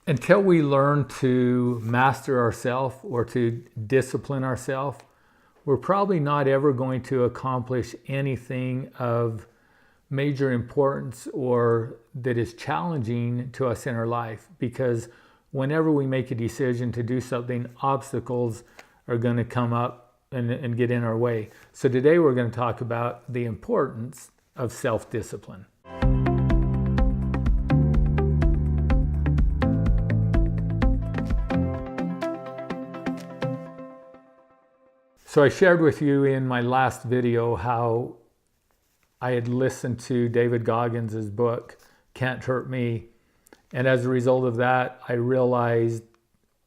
Until we learn to master ourselves or to discipline ourselves, we're probably not ever going to accomplish anything of major importance or that is challenging to us in our life, because whenever we make a decision to do something, obstacles are going to come up and get in our way. So today we're going to talk about the importance of self-discipline. So I shared with you in my last video how I had listened to David Goggins' book, Can't Hurt Me. And as a result of that, I realized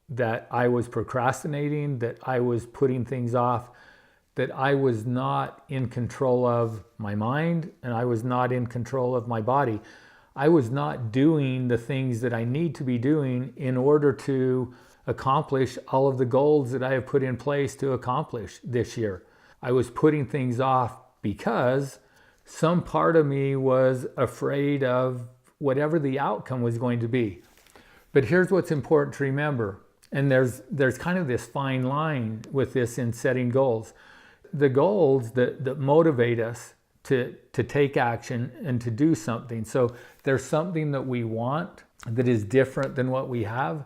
that I was procrastinating, that I was putting things off, that I was not in control of my mind, and I was not in control of my body. I was not doing the things that I need to be doing in order to accomplish all of the goals that I have put in place to accomplish this year. I was putting things off because some part of me was afraid of whatever the outcome was going to be. But here's what's important to remember, and there's kind of this fine line with this in setting goals. The goals that motivate us to take action and to do something. So there's something that we want that is different than what we have.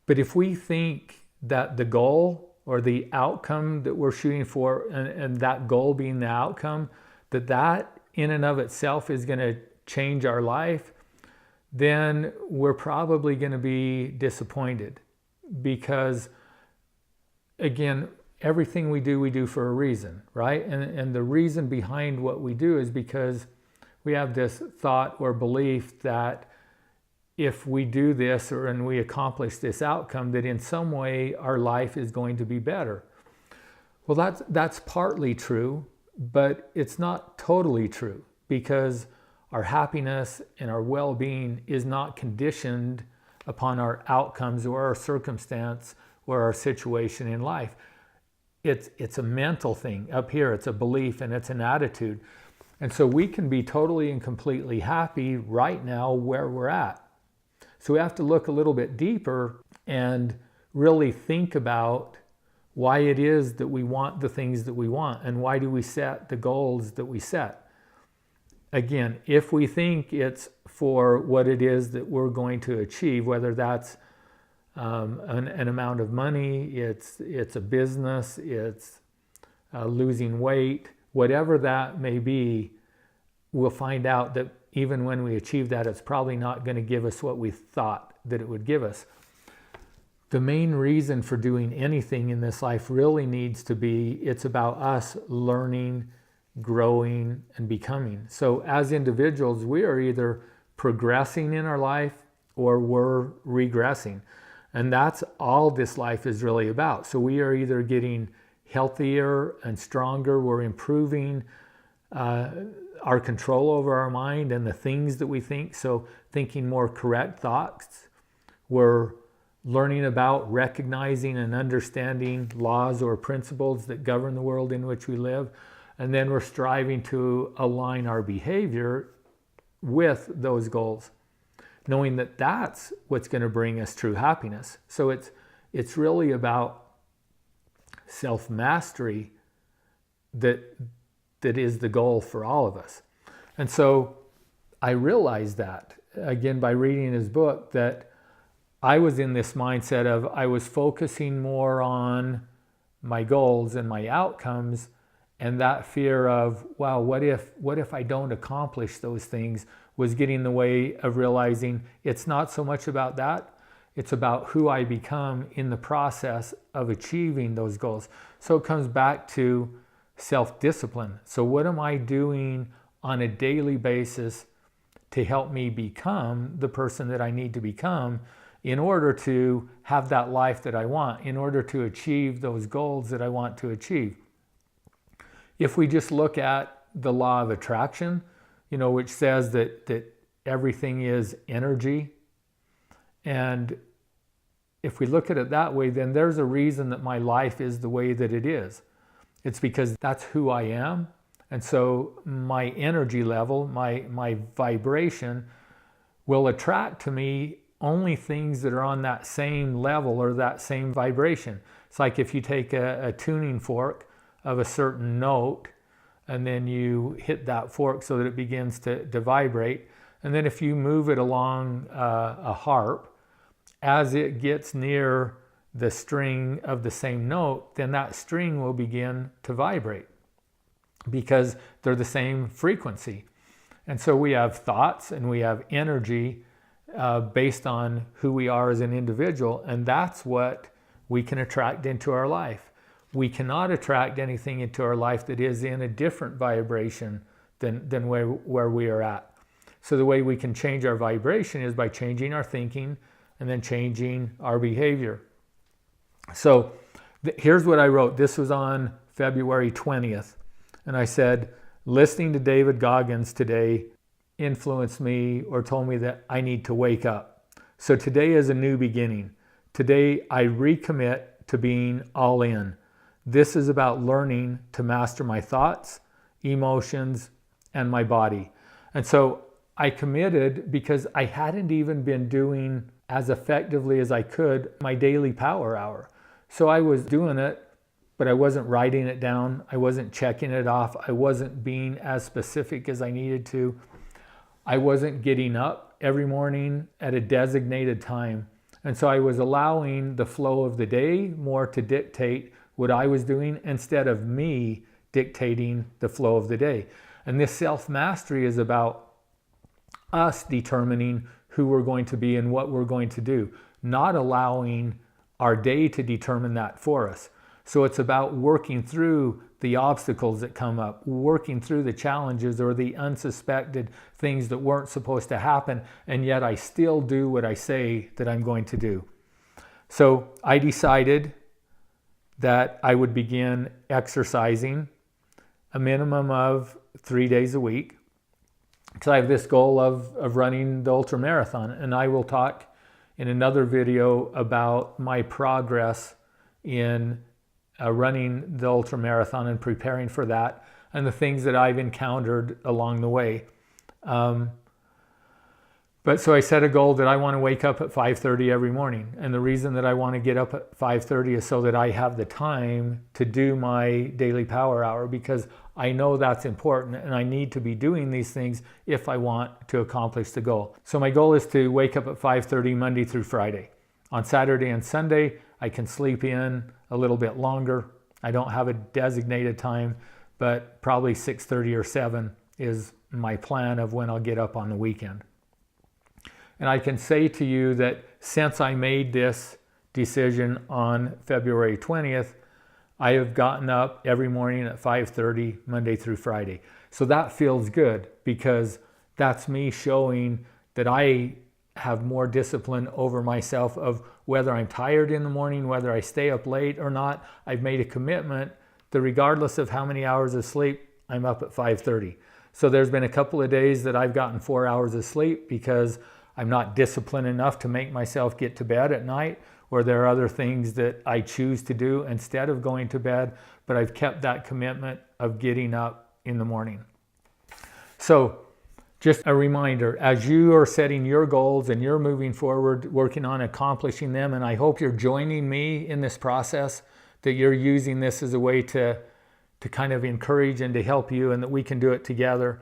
But if we think that the goal or the outcome that we're shooting for, and that goal being the outcome, that in and of itself is going to change our life, then we're probably going to be disappointed. Because again, everything we do for a reason, right? And the reason behind what we do is because we have this thought or belief that if we do this and we accomplish this outcome, that in some way our life is going to be better. Well, that's partly true, but it's not totally true, because our happiness and our well-being is not conditioned upon our outcomes or our circumstance or our situation in life. It's a mental thing. Up here, it's a belief and it's an attitude. And so we can be totally and completely happy right now where we're at. So we have to look a little bit deeper and really think about why it is that we want the things that we want, and why do we set the goals that we set. Again, if we think it's for what it is that we're going to achieve, whether that's an amount of money, it's a business, it's losing weight, whatever that may be, we'll find out that even when we achieve that, it's probably not going to give us what we thought that it would give us. The main reason for doing anything in this life really needs to be, it's about us learning, growing, and becoming. So as individuals, we are either progressing in our life or we're regressing. And that's all this life is really about. So we are either getting healthier and stronger, we're improving our control over our mind and the things that we think, so thinking more correct thoughts. We're learning about recognizing and understanding laws or principles that govern the world in which we live. And then we're striving to align our behavior with those goals, knowing that that's what's going to bring us true happiness. So it's really about self-mastery that is the goal for all of us. And so I realized that, again, by reading his book, that I was in this mindset of I was focusing more on my goals and my outcomes, and that fear of, wow, what if I don't accomplish those things, was getting in the way of realizing it's not so much about that, it's about who I become in the process of achieving those goals. So it comes back to self-discipline. So what am I doing on a daily basis to help me become the person that I need to become in order to have that life that I want, in order to achieve those goals that I want to achieve? If we just look at the law of attraction, which says that everything is energy, and if we look at it that way, then there's a reason that my life is the way that it is. It's because that's who I am. And so my energy level, my vibration will attract to me only things that are on that same level or that same vibration. It's like if you take a tuning fork of a certain note and then you hit that fork so that it begins to vibrate. And then if you move it along a harp, as it gets near the string of the same note, then that string will begin to vibrate because they're the same frequency. And so we have thoughts and we have energy based on who we are as an individual, and that's what we can attract into our life. We cannot attract anything into our life that is in a different vibration than where we are at. So the way we can change our vibration is by changing our thinking and then changing our behavior. So here's what I wrote. This was on February 20th. And I said, listening to David Goggins today influenced me or told me that I need to wake up. So today is a new beginning. Today I recommit to being all in. This is about learning to master my thoughts, emotions, and my body. And so I committed because I hadn't even been doing as effectively as I could my daily power hour. So I was doing it, but I wasn't writing it down. I wasn't checking it off. I wasn't being as specific as I needed to. I wasn't getting up every morning at a designated time. And so I was allowing the flow of the day more to dictate what I was doing instead of me dictating the flow of the day. And this self-mastery is about us determining who we're going to be and what we're going to do, not allowing our day to determine that for us. So it's about working through the obstacles that come up, working through the challenges or the unsuspected things that weren't supposed to happen, and yet I still do what I say that I'm going to do. So I decided that I would begin exercising a minimum of 3 days a week, because I have this goal of running the ultra marathon, and I will talk in another video about my progress in running the ultra marathon and preparing for that and the things that I've encountered along the way. But so I set a goal that I want to wake up at 5:30 every morning. And the reason that I want to get up at 5:30 is so that I have the time to do my daily power hour, because I know that's important and I need to be doing these things if I want to accomplish the goal. So my goal is to wake up at 5:30 Monday through Friday. On Saturday and Sunday, I can sleep in a little bit longer. I don't have a designated time, but probably 6:30 or 7 is my plan of when I'll get up on the weekend. And I can say to you that since I made this decision on February 20th, I have gotten up every morning at 5:30 Monday through Friday. So that feels good, because that's me showing that I have more discipline over myself of whether I'm tired in the morning, whether I stay up late or not. I've made a commitment that regardless of how many hours of sleep, I'm up at 5:30. So there's been a couple of days that I've gotten 4 hours of sleep because I'm not disciplined enough to make myself get to bed at night, or there are other things that I choose to do instead of going to bed, but I've kept that commitment of getting up in the morning. So just a reminder, as you are setting your goals and you're moving forward, working on accomplishing them, and I hope you're joining me in this process, that you're using this as a way to kind of encourage and to help you, and that we can do it together.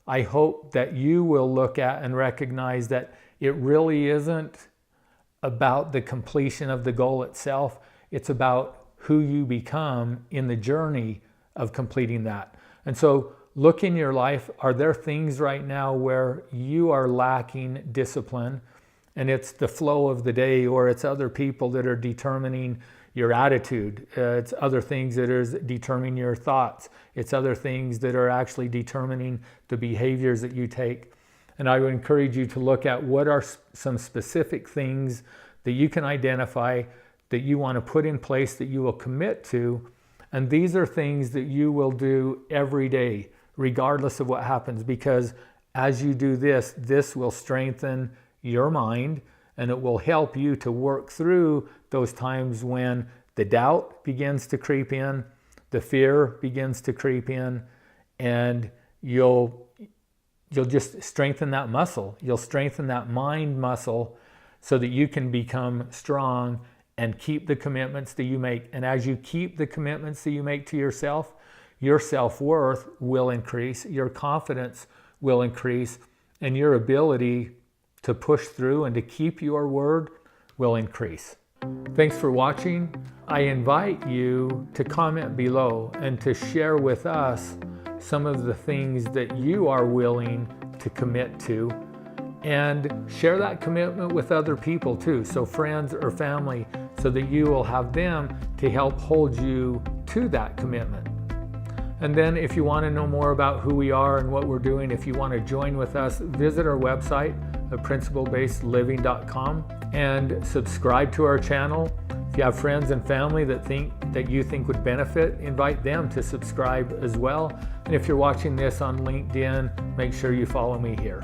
I hope that you will look at and recognize that it really isn't about the completion of the goal itself. It's about who you become in the journey of completing that. And so look in your life. Are there things right now where you are lacking discipline, and it's the flow of the day, or it's other people that are determining your attitude? It's other things that are determining your thoughts. It's other things that are actually determining the behaviors that you take. And I would encourage you to look at what are some specific things that you can identify that you want to put in place, that you will commit to. And these are things that you will do every day, regardless of what happens, because as you do this, this will strengthen your mind, and it will help you to work through those times when the doubt begins to creep in, the fear begins to creep in, and you'll you'll just strengthen that muscle. You'll strengthen that mind muscle so that you can become strong and keep the commitments that you make. And as you keep the commitments that you make to yourself, your self-worth will increase, your confidence will increase, and your ability to push through and to keep your word will increase. Thanks for watching. I invite you to comment below and to share with us some of the things that you are willing to commit to, and share that commitment with other people too, so friends or family, so that you will have them to help hold you to that commitment. And then if you want to know more about who we are and what we're doing, if you want to join with us, visit our website at principlebasedliving.com and subscribe to our channel. If you have friends and family that you think would benefit, invite them to subscribe as well. And if you're watching this on LinkedIn, make sure you follow me here.